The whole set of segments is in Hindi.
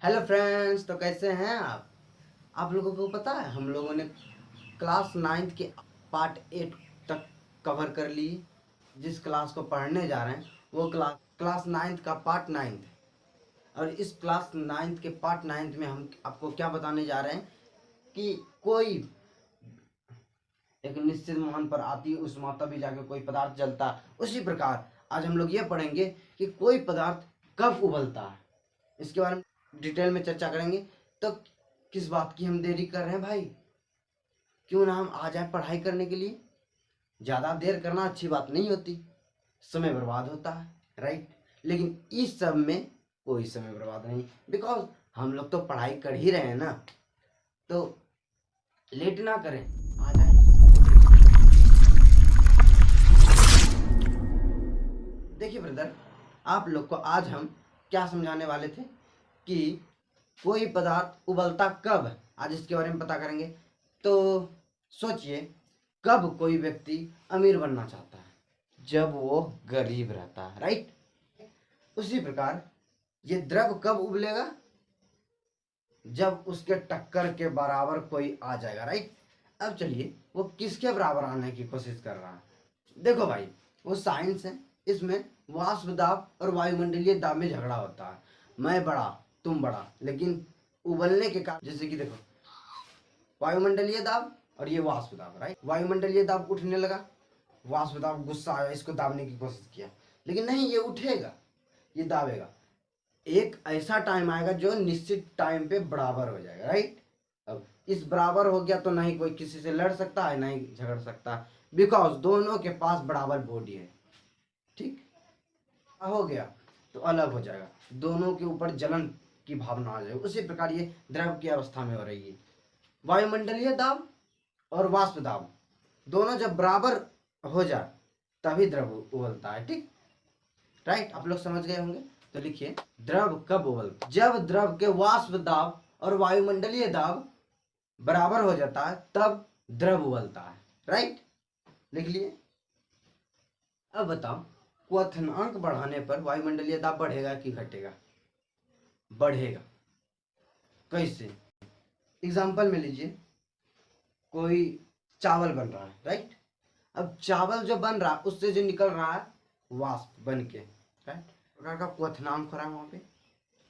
हेलो फ्रेंड्स, तो कैसे हैं आप लोगों को पता है हम लोगों ने क्लास 9th के पार्ट 8 तक कवर कर ली। जिस क्लास को पढ़ने जा रहे हैं वो क्लास 9th का पार्ट 9th। और इस क्लास 9th के पार्ट 9th में हम आपको क्या बताने जा रहे हैं कि कोई एक निश्चित मान पर आती उस मात्रा भी जाकर कोई पदार्थ जलता। उसी प्रकार आज हम लोग ये पढ़ेंगे कि कोई पदार्थ कब उबलता है, इसके बारे में डिटेल में चर्चा करेंगे। तो किस बात की हम देरी कर रहे हैं भाई, क्यों ना हम आ जाए पढ़ाई करने के लिए। ज़्यादा देर करना अच्छी बात नहीं होती, समय बर्बाद होता है, राइट। लेकिन इस सब में कोई समय बर्बाद नहीं, बिकॉज हम लोग तो पढ़ाई कर ही रहे हैं ना। तो लेट ना करें, आ जाए। देखिए ब्रदर, आप लोग को आज हम क्या समझाने वाले थे कि कोई पदार्थ उबलता कब है, आज इसके बारे में पता करेंगे। तो सोचिए, कब कोई व्यक्ति अमीर बनना चाहता है? जब वो गरीब रहता है, राइट। उसी प्रकार ये द्रव कब उबलेगा? जब उसके टक्कर के बराबर कोई आ जाएगा, राइट। अब चलिए, वो किसके बराबर आने की कोशिश कर रहा है? देखो भाई, वो साइंस है, इसमें वाष्प दाब और वायुमंडलीय दाब में झगड़ा होता है। मैं बड़ा, तुम बड़ा, लेकिन उबलने के कारण, जैसे कि देखो, वायुमंडलीय दाब और ये वाष्प दाब, राइट। वायुमंडलीय दाब उठने लगा, वाष्प दाब गुस्सा आया, इसको दाबने की कोशिश किया, लेकिन नहीं, ये उठेगा, ये दाबेगा। एक ऐसा टाइम आएगा जो निश्चित टाइम पे बराबर हो जाएगा, राइट। अब इस बराबर हो गया तो नहीं कोई किसी से लड़ सकता है, नहीं झगड़ सकता, बिकॉज दोनों के पास बराबर बॉडी है, ठीक। हो गया तो अलग हो जाएगा, दोनों के ऊपर जलन की भावना आ जाएगी। उसी प्रकार ये द्रव की अवस्था में हो रही है। वायुमंडलीय दाब और वाष्प दाब दोनों जब बराबर हो जाए तभी द्रव उबलता है, ठीक, राइट। आप लोग समझ गए होंगे। तो लिखिए, द्रव कब उबलता? जब द्रव के वाष्प दाब और वायुमंडलीय दाब बराबर हो जाता है तब द्रव उबलता है, राइट। लिख लिए। अब बताओ, क्वथनांक बढ़ाने पर वायुमंडलीय दाब बढ़ेगा कि घटेगा? बढ़ेगा। कैसे? एग्जाम्पल में लीजिए, कोई चावल बन रहा है, राइट। अब चावल जो बन रहा है उससे जो निकल रहा है वाष्प बन के, राइट, प्रकार का क्वथनांक हो रहा है वहां पे।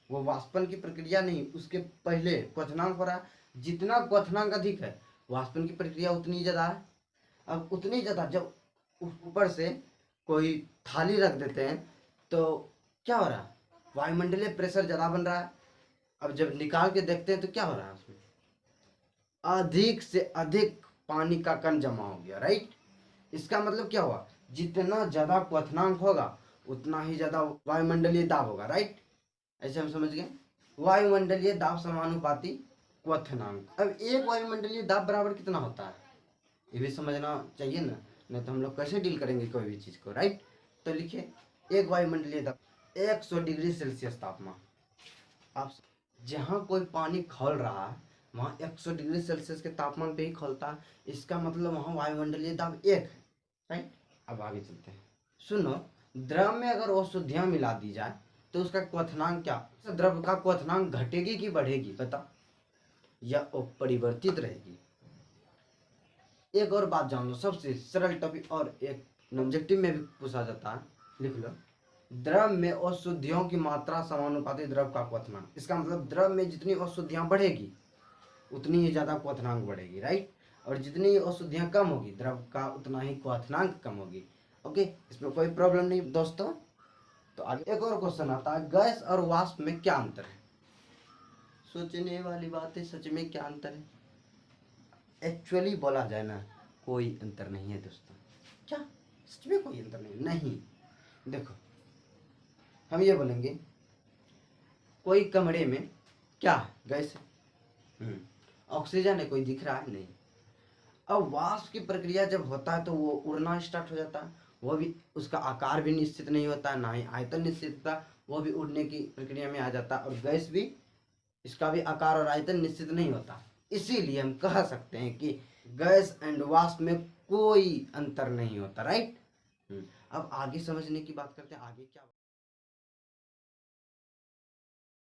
वो वाष्पन की प्रक्रिया नहीं, उसके पहले क्वथनांक हो रहा है। जितना क्वथनांक अधिक है वाष्पन की प्रक्रिया उतनी ज्यादा है। अब उतनी ज्यादा जब ऊपर से कोई थाली रख देते हैं तो क्या हो रहा है? वायुमंडलीय प्रेशर ज्यादा बन रहा है। अब जब निकाल के देखते हैं तो क्या हो रहा है? उसमें अधिक से अधिक पानी का कण जमा हो गया, राइट। इसका मतलब क्या हुआ? जितना ज्यादा क्वथनांक होगा उतना ही ज्यादा वायुमंडलीय दाब होगा, राइट। ऐसे हम समझ गए, वायुमंडलीय दाब समानुपाती क्वथनांक। अब एक वायुमंडलीय दाब बराबर कितना होता है ये भी समझना चाहिए ना, नहीं तो हम लोग कैसे डील करेंगे कोई भी चीज को, राइट। तो लिखिए, एक वायुमंडलीय दाब 100 डिग्री सेल्सियस तापमान। आप जहाँ कोई पानी खौल रहा है वहाँ 100 डिग्री सेल्सियस के तापमान पे ही खौलता है, इसका मतलब वहाँ वायुमंडलीय दाब 1 है, राइट। अब आगे चलते हैं। सुनो, द्रव में अगर औषधियाँ मिला दी जाए तो उसका क्वथनांक क्या? द्रव का क्वथनांक घटेगी कि बढ़ेगी बता, या अपरिवर्तित रहेगी? एक और बात जान लो, सबसे सरल टॉपिक, और एक ऑब्जेक्टिव में भी पूछा जाता है, लिख लो। द्रव में अशुद्धियों की मात्रा समानुपाती द्रव का क्वथनांक। इसका मतलब द्रव में जितनी अशुद्धियां बढ़ेगी उतनी ही ज्यादा क्वथनांक बढ़ेगी, राइट। और जितनी अशुद्धियां कम होगी द्रव का उतना ही क्वथनांक कम होगी। ओके, इसमें कोई प्रॉब्लम नहीं दोस्तों। तो आगे एक और क्वेश्चन आता है, गैस और वाष्प में क्या अंतर है? सोचने वाली बात है, सच में क्या अंतर है? एक्चुअली बोला जाए ना, कोई अंतर नहीं है दोस्तों। क्या सच में कोई अंतर नहीं? देखो, हम ये बोलेंगे, कोई कमरे में क्या है? गैस है, ऑक्सीजन है, कोई दिख रहा है नहीं। अब वाष्प की प्रक्रिया जब होता है तो वो उड़ना स्टार्ट हो जाता है, वो भी उसका आकार भी निश्चित नहीं होता है, ना ही आयतन निश्चित होता, वो भी उड़ने की प्रक्रिया में आ जाता है। और गैस भी, इसका भी आकार और आयतन निश्चित नहीं होता। इसीलिए हम कह सकते हैं कि गैस एंड वाष्प में कोई अंतर नहीं होता, राइट। अब आगे समझने की बात करते हैं, आगे क्या